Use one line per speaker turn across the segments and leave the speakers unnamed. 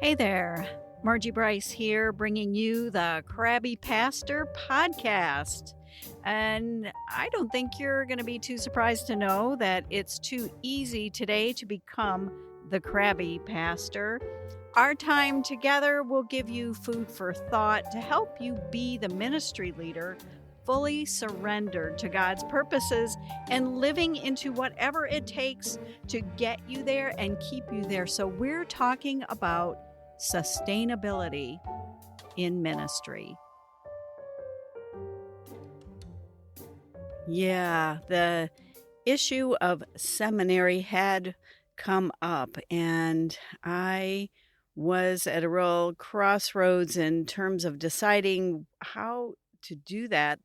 Hey there, Margie Bryce here, bringing you the Krabby Pastor podcast. And I don't think you're going to be too surprised to know that it's too easy today to become the Krabby Pastor. Our time together will give you food for thought to help you be the ministry leader fully surrendered to God's purposes and living into whatever it takes to get you there and keep you there. So, we're talking about sustainability in ministry. Yeah, the issue of seminary had come up, and I was at a real crossroads in terms of deciding how to do that.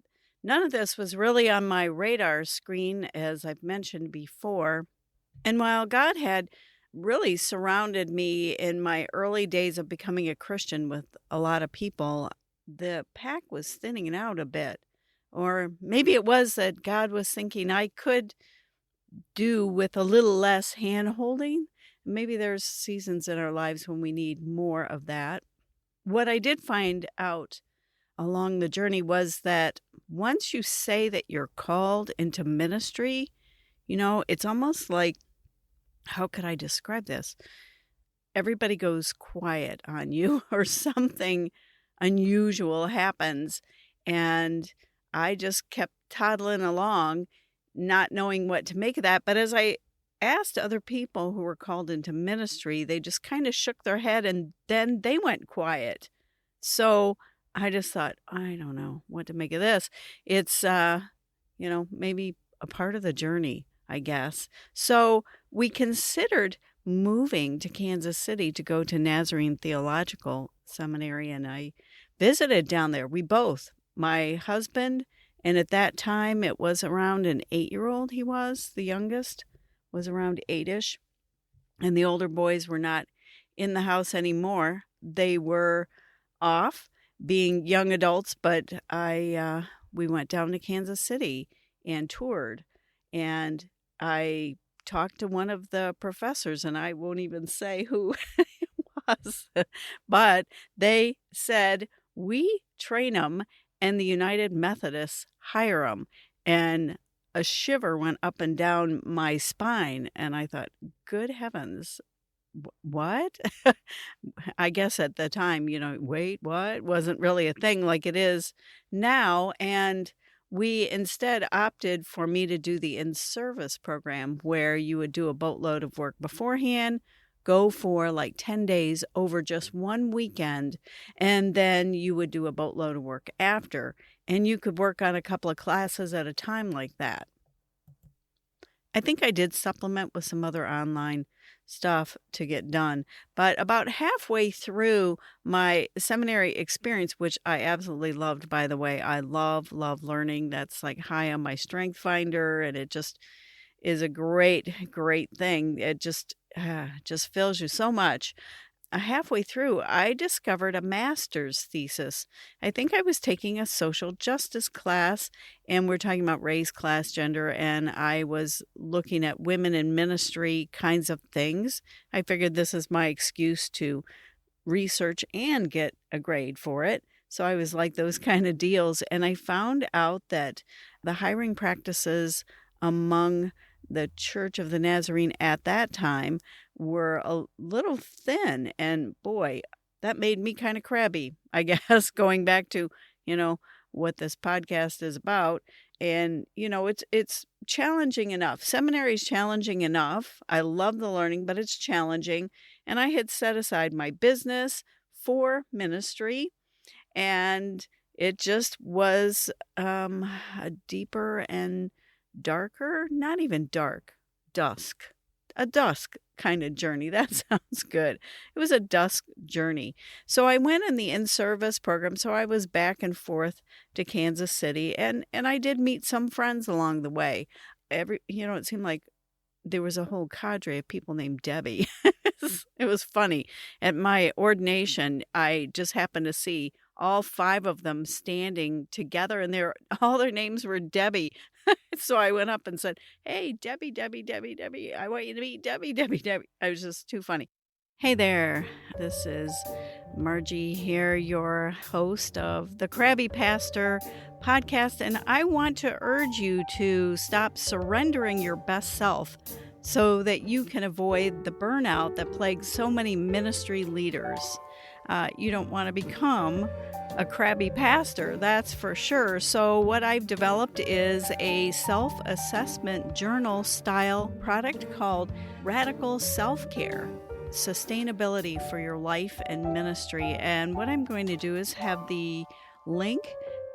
None of this was really on my radar screen, as I've mentioned before. And while God had really surrounded me in my early days of becoming a Christian with a lot of people, the pack was thinning out a bit. Or maybe it was that God was thinking I could do with a little less hand holding. Maybe there's seasons in our lives when we need more of that. What I did find out along the journey was that once you say that you're called into ministry, it's almost like, how could I describe this? Everybody goes quiet on you or something unusual happens. And I just kept toddling along, not knowing what to make of that. But as I asked other people who were called into ministry, they just kind of shook their head and then they went quiet. So I just thought, I don't know what to make of this. It's, maybe a part of the journey, I guess. So we considered moving to Kansas City to go to Nazarene Theological Seminary, and I visited down there. We both, my husband, and at that time it was around an 8-year-old he was, the youngest, was around 8-ish, and the older boys were not in the house anymore. They were off being young adults, but we went down to Kansas City and toured, and I talked to one of the professors, and I won't even say who it was, but they said, we train them and the United Methodists hire them. And a shiver went up and down my spine, and I thought, good heavens, what? I guess at the time, wait, what? Wasn't really a thing like it is now. And we instead opted for me to do the in-service program where you would do a boatload of work beforehand, go for like 10 days over just one weekend, and then you would do a boatload of work after. And you could work on a couple of classes at a time like that. I think I did supplement with some other online stuff to get done. But about halfway through my seminary experience, which I absolutely loved, by the way, I love learning. That's like high on my strength finder, and it just is a great, great thing. It just fills you so much. Halfway through, I discovered a master's thesis. I think I was taking a social justice class, and we're talking about race, class, gender, and I was looking at women in ministry kinds of things. I figured this is my excuse to research and get a grade for it. So I was like those kind of deals, and I found out that the hiring practices among the Church of the Nazarene at that time were a little thin, and boy, that made me kind of crabby, I guess, going back to, what this podcast is about. And, it's challenging enough. Seminary is challenging enough. I love the learning, but it's challenging. And I had set aside my business for ministry, and it just was a deeper and darker, not even dark, a dusk kind of journey. That sounds good. It was a dusk journey. So I went in the in-service program. So I was back and forth to Kansas City, and I did meet some friends along the way. It seemed like there was a whole cadre of people named Debbie. It was funny. At my ordination, I just happened to see all 5 of them standing together, and all their names were Debbie. So I went up and said, hey, Debbie, Debbie, Debbie, Debbie, I want you to meet Debbie, Debbie, Debbie. I was just too funny. Hey there. This is Margie here, your host of the Krabby Pastor podcast, and I want to urge you to stop surrendering your best self so that you can avoid the burnout that plagues so many ministry leaders. You don't want to become a crabby pastor, that's for sure. So what I've developed is a self-assessment journal style product called Radical Self-Care, Sustainability for Your Life and Ministry. And what I'm going to do is have the link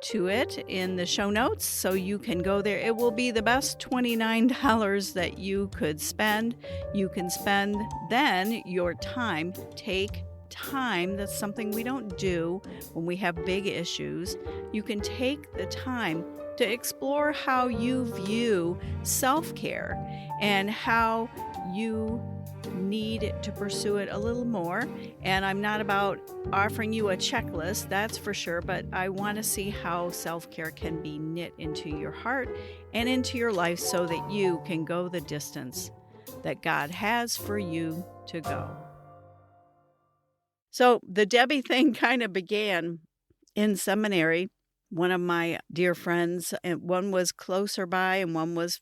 to it in the show notes so you can go there. It will be the best $29 that you could spend. You can spend then your time, take time. That's something we don't do when we have big issues. You can take the time to explore how you view self-care and how you need to pursue it a little more. And I'm not about offering you a checklist, that's for sure, but I want to see how self-care can be knit into your heart and into your life so that you can go the distance that God has for you to go. So the Debbie thing kind of began in seminary. One of my dear friends, and one was closer by and one was,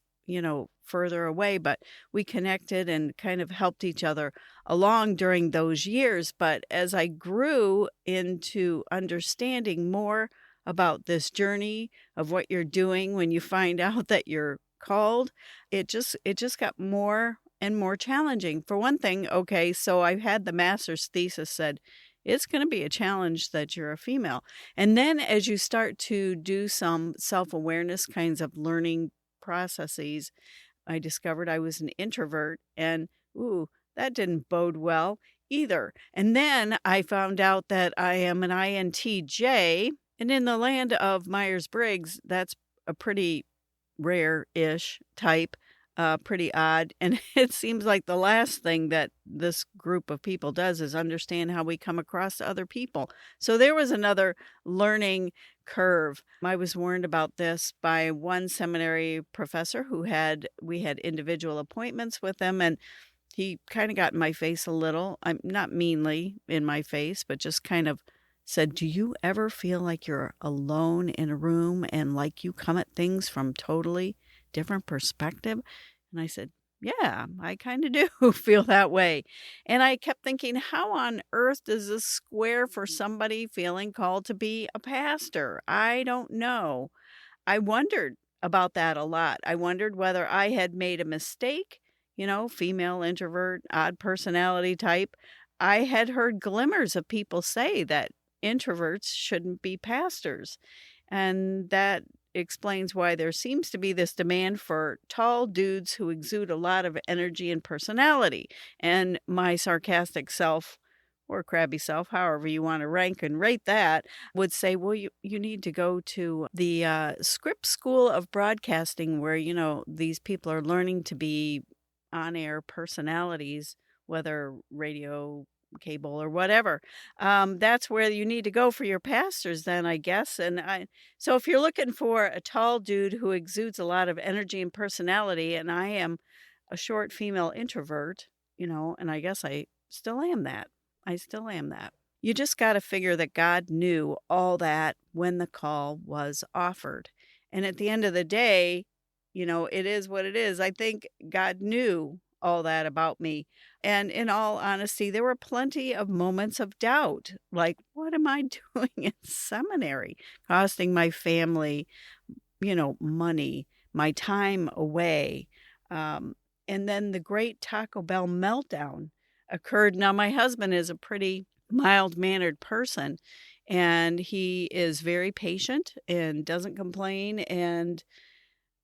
further away, but we connected and kind of helped each other along during those years. But as I grew into understanding more about this journey of what you're doing when you find out that you're called, it just got more and more challenging. For one thing, okay, so I had the master's thesis said, it's going to be a challenge that you're a female. And then as you start to do some self-awareness kinds of learning processes, I discovered I was an introvert, and that didn't bode well either. And then I found out that I am an INTJ, and in the land of Myers-Briggs, that's a pretty rare-ish type. Pretty odd. And it seems like the last thing that this group of people does is understand how we come across to other people. So there was another learning curve. I was warned about this by one seminary professor we had individual appointments with him, and he kind of got in my face a little. I'm not meanly in my face, but just kind of said, do you ever feel like you're alone in a room and like you come at things from totally different perspective? And I said, yeah, I kind of do feel that way. And I kept thinking, how on earth does this square for somebody feeling called to be a pastor? I don't know. I wondered about that a lot. I wondered whether I had made a mistake, female introvert, odd personality type. I had heard glimmers of people say that introverts shouldn't be pastors. And that explains why there seems to be this demand for tall dudes who exude a lot of energy and personality. And my sarcastic self, or crabby self, however you want to rank and rate that, would say, well, you need to go to the Scripps School of Broadcasting where, these people are learning to be on-air personalities, whether radio, cable, or whatever. That's where you need to go for your pastors then, I guess. So if you're looking for a tall dude who exudes a lot of energy and personality, and I am a short female introvert, and I guess I still am that. You just got to figure that God knew all that when the call was offered. And at the end of the day, it is what it is. I think God knew all that about me. And in all honesty, there were plenty of moments of doubt. Like, what am I doing in seminary? Costing my family, money, my time away. And then the great Taco Bell meltdown occurred. Now, my husband is a pretty mild-mannered person, and he is very patient and doesn't complain. And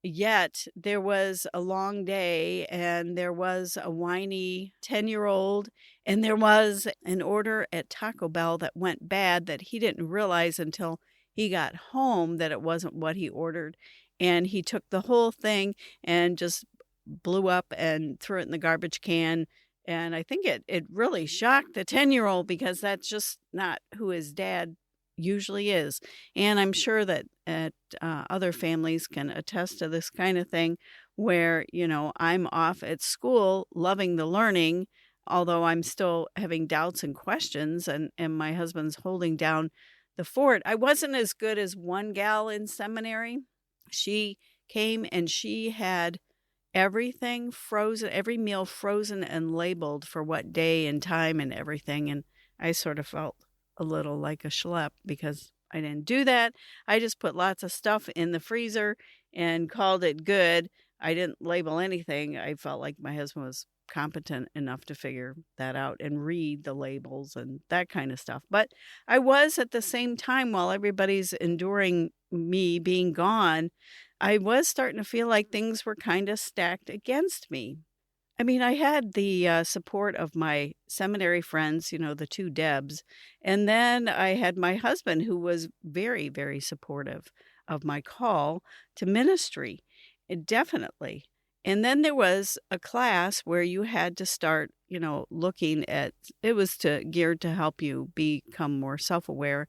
yet there was a long day, and there was a whiny 10-year-old, and there was an order at Taco Bell that went bad that he didn't realize until he got home that it wasn't what he ordered. And he took the whole thing and just blew up and threw it in the garbage can. And I think it really shocked the 10-year-old because that's just not who his dad usually is. And I'm sure that other families can attest to this kind of thing where, I'm off at school loving the learning although I'm still having doubts and questions, and my husband's holding down the fort. I wasn't as good as one gal in seminary. She came and she had everything frozen, every meal frozen and labeled for what day and time and everything. And I sort of felt a little like a schlep because I didn't do that. I just put lots of stuff in the freezer and called it good. I didn't label anything. I felt like my husband was competent enough to figure that out and read the labels and that kind of stuff. But I was at the same time, while everybody's enduring me being gone, I was starting to feel like things were kind of stacked against me. I mean, I had the support of my seminary friends, the two Debs, and then I had my husband who was very, very supportive of my call to ministry, definitely. And then there was a class where you had to start, looking at, it was geared to help you become more self-aware.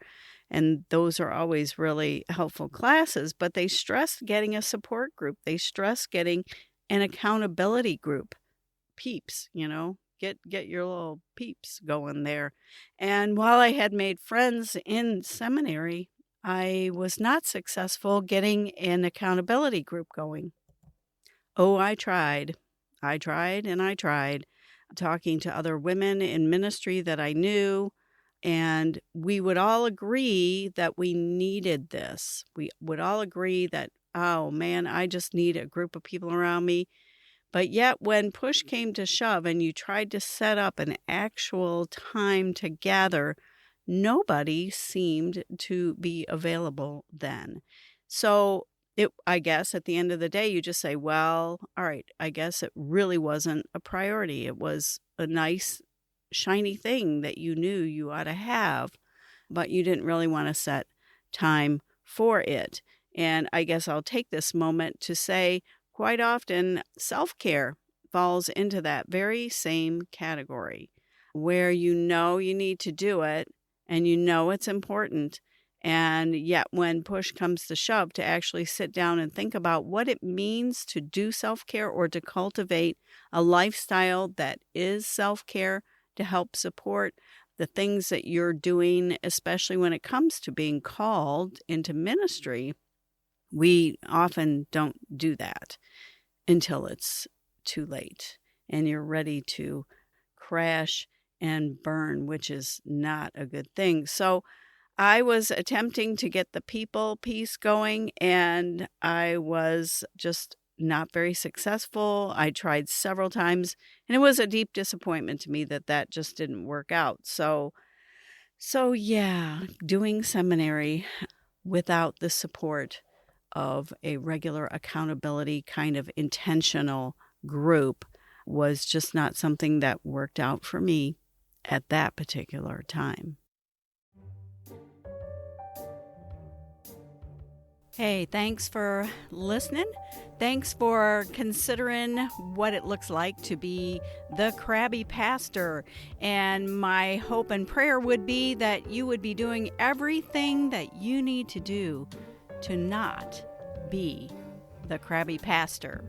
And those are always really helpful classes, but they stressed getting a support group. They stressed getting an accountability group. Peeps, get your little peeps going there. And while I had made friends in seminary, I was not successful getting an accountability group going. Oh, I tried. I tried and I tried talking to other women in ministry that I knew, and we would all agree that we needed this. We would all agree that, oh man, I just need a group of people around me. But yet when push came to shove and you tried to set up an actual time to gather, nobody seemed to be available then. So I guess at the end of the day, you just say, well, all right, I guess it really wasn't a priority. It was a nice, shiny thing that you knew you ought to have, but you didn't really want to set time for it. And I guess I'll take this moment to say, quite often, self-care falls into that very same category where you need to do it and it's important. And yet when push comes to shove, to actually sit down and think about what it means to do self-care or to cultivate a lifestyle that is self-care to help support the things that you're doing, especially when it comes to being called into ministry, we often don't do that until it's too late and you're ready to crash and burn, which is not a good thing. So I was attempting to get the people piece going, and I was just not very successful. I tried several times, and it was a deep disappointment to me that just didn't work out. So yeah, doing seminary without the support of a regular accountability kind of intentional group was just not something that worked out for me at that particular time. Hey, thanks for listening. Thanks for considering what it looks like to be the crabby pastor. And my hope and prayer would be that you would be doing everything that you need to do to not be the crabby pastor.